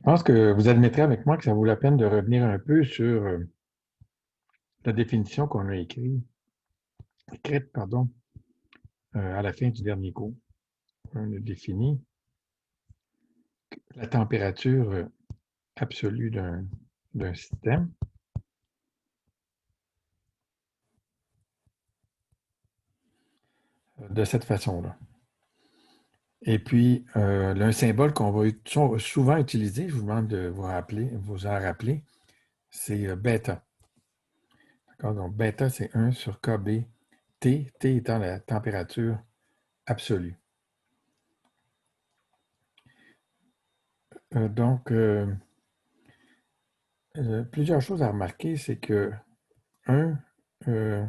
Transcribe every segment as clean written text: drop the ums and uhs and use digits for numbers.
pense que vous admettrez avec moi que ça vaut la peine de revenir un peu sur la définition qu'on a écrite, pardon, à la fin du dernier cours. On a défini la température absolue d'un système de cette façon-là. Et puis, un symbole qu'on va souvent utiliser, je vous demande de vous en rappeler, c'est bêta. D'accord? Donc, bêta, c'est 1 sur KB, T étant la température absolue. Donc, plusieurs choses à remarquer, c'est que, un, euh,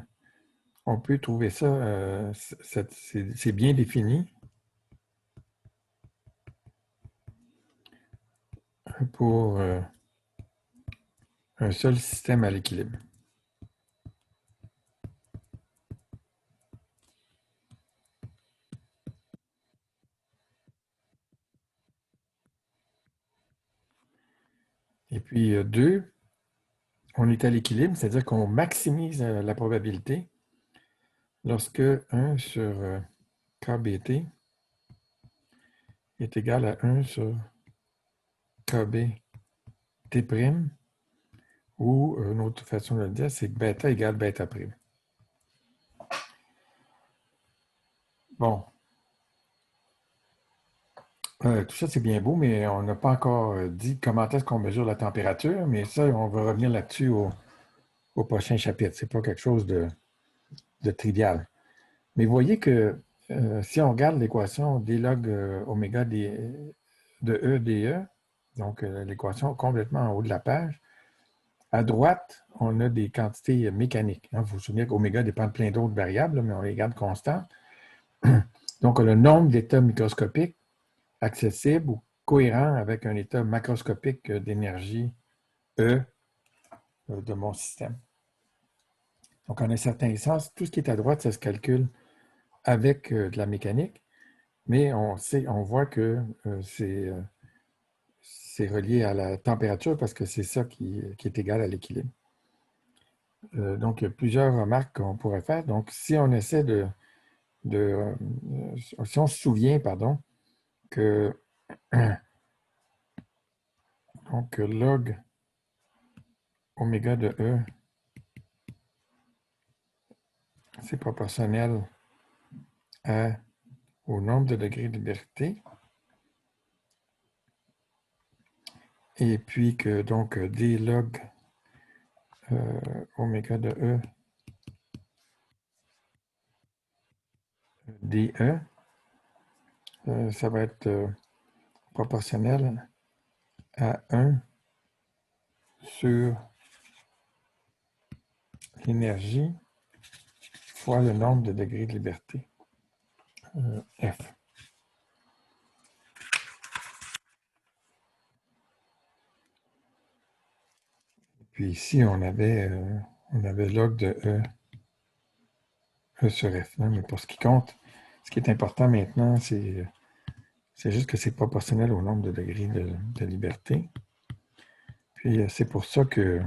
on peut trouver ça, c'est bien défini pour un seul système à l'équilibre. Et puis, deux, on est à l'équilibre, c'est-à-dire qu'on maximise la probabilité lorsque 1 sur KBT est égal à 1 sur KBT', ou une autre façon de le dire, c'est que bêta égale bêta prime. Bon, tout ça c'est bien beau, mais on n'a pas encore dit comment est-ce qu'on mesure la température, mais ça, on va revenir là-dessus au prochain chapitre. C'est pas quelque chose de trivial. Mais vous voyez que si on regarde l'équation d log oméga de E dE, donc l'équation complètement en haut de la page, à droite, on a des quantités mécaniques. Vous vous souvenez qu'oméga dépend de plein d'autres variables, mais on les garde constantes. Donc, le nombre d'états microscopiques accessibles ou cohérents avec un état macroscopique d'énergie E de mon système. Donc, en un certain sens, tout ce qui est à droite, ça se calcule avec de la mécanique, mais on voit que c'est relié à la température parce que c'est ça qui est égal à l'équilibre. Donc, il y a plusieurs remarques qu'on pourrait faire. Donc, si on essaie si on se souvient, pardon, que donc, log oméga de E, c'est proportionnel au nombre de degrés de liberté, et puis que donc d log oméga de E dE, ça va être proportionnel à 1 sur l'énergie fois le nombre de degrés de liberté, F. Puis ici, on avait log de E sur F. Mais pour ce qui compte, ce qui est important maintenant, c'est juste que c'est proportionnel au nombre de degrés de liberté. Puis c'est pour ça que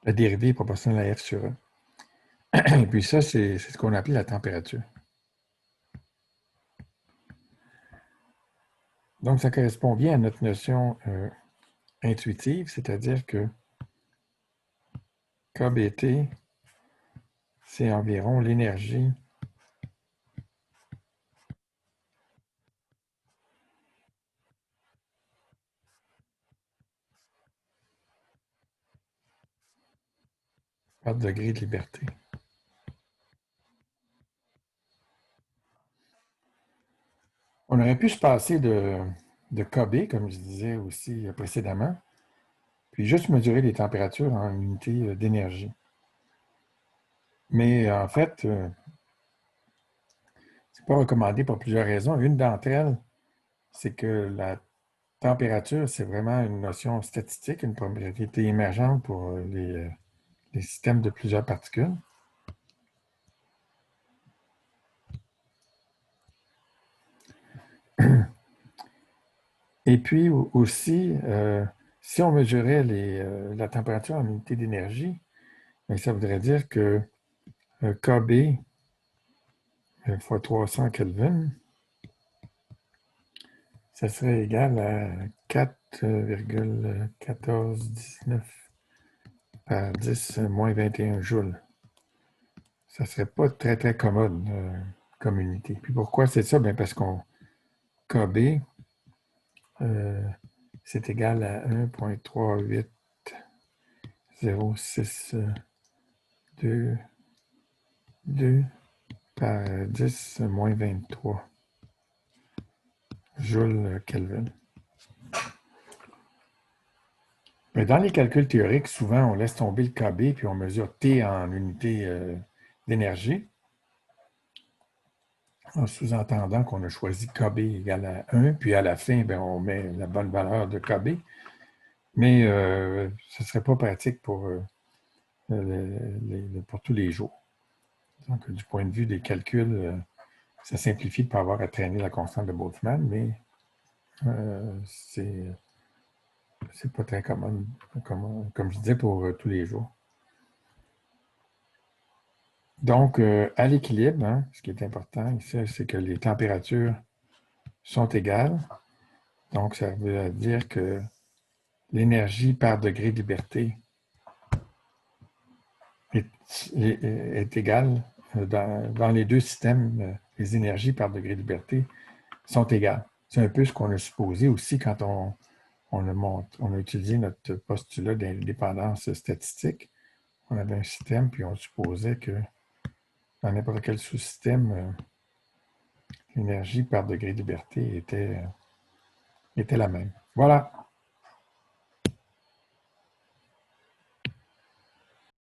la dérivée est proportionnelle à F sur E. Et puis ça, c'est ce qu'on appelle la température. Donc, ça correspond bien à notre notion intuitive, c'est-à-dire que KBT, c'est environ l'énergie par degré de liberté. On aurait pu se passer de KB, comme je disais aussi précédemment, puis juste mesurer les températures en unité d'énergie. Mais en fait, ce n'est pas recommandé pour plusieurs raisons. Une d'entre elles, c'est que la température, c'est vraiment une notion statistique, une propriété émergente pour les systèmes de plusieurs particules. Et puis aussi, si on mesurait la température en unité d'énergie, bien, ça voudrait dire que KB fois 300 Kelvin, ça serait égal à 4,1419 par 10 moins 21 joules. Ça ne serait pas très, très commode comme unité. Puis pourquoi c'est ça? Bien parce qu'on KB, euh, c'est égal à 1,380622 par 10 moins 23 joules Kelvin. Mais dans les calculs théoriques, souvent, on laisse tomber le KB puis on mesure T en unité d'énergie, en sous-entendant qu'on a choisi KB égale à 1, puis à la fin, bien, on met la bonne valeur de KB. Mais ce ne serait pas pratique pour tous les jours. Donc, du point de vue des calculs, ça simplifie de ne pas avoir à traîner la constante de Boltzmann, mais c'est pas très commode, comme je disais, pour tous les jours. Donc, à l'équilibre, hein, ce qui est important ici, c'est que les températures sont égales. Donc, ça veut dire que l'énergie par degré de liberté est égale. Dans les deux systèmes, les énergies par degré de liberté sont égales. C'est un peu ce qu'on a supposé aussi quand on a utilisé notre postulat d'indépendance statistique. On avait un système, puis on supposait que dans n'importe quel sous-système, l'énergie par degré de liberté était la même. Voilà.